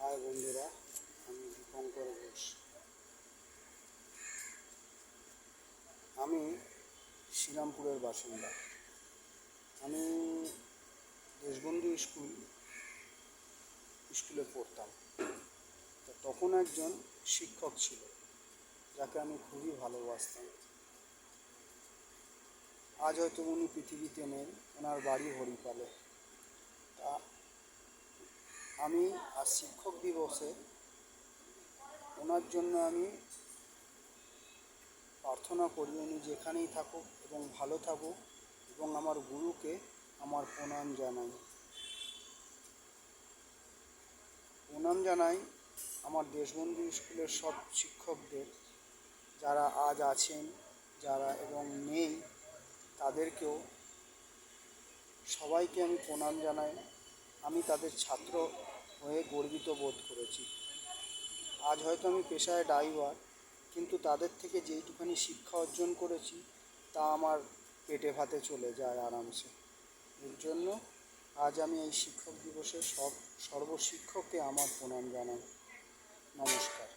High বন্ধুরা, আমি দীপঙ্কর ঘোষ। আমি শ্রীরামপুরের বাসিন্দা। আমি দেশবন্ধু স্কুলে পড়তাম। তো তখন একজন শিক্ষক ছিল যাকে আমি খুবই ভালোবাসতাম। আজ হয়তো উনি পৃথিবীতে নেই, ওনার বাড়ি হরিপালে। তা আমি আজ শিক্ষক দিবসে ওনার জন্য আমি প্রার্থনা করি উনি যেখানেই থাকুক এবং ভালো থাকুক, এবং আমার গুরুকে আমার প্রণাম জানাই আমার দেশবন্ধু স্কুলের সব শিক্ষকদের, যারা আজ আছেন, যারা এবং নেই, তাদেরকেও সবাইকে আমি প্রণাম জানাই। আমি তাদের ছাত্র হয়ে গর্বিত বোধ করেছি। আজ হয়তো আমি পেশায় ড্রাইভার, কিন্তু তাদের থেকে যেইটুখানি শিক্ষা অর্জন করেছি তা আমার পেটে ভাতে চলে যায় আরামসে। এর জন্য আজ আমি এই শিক্ষক দিবসে সর্বশিক্ষককে আমার প্রণাম জানাই। নমস্কার।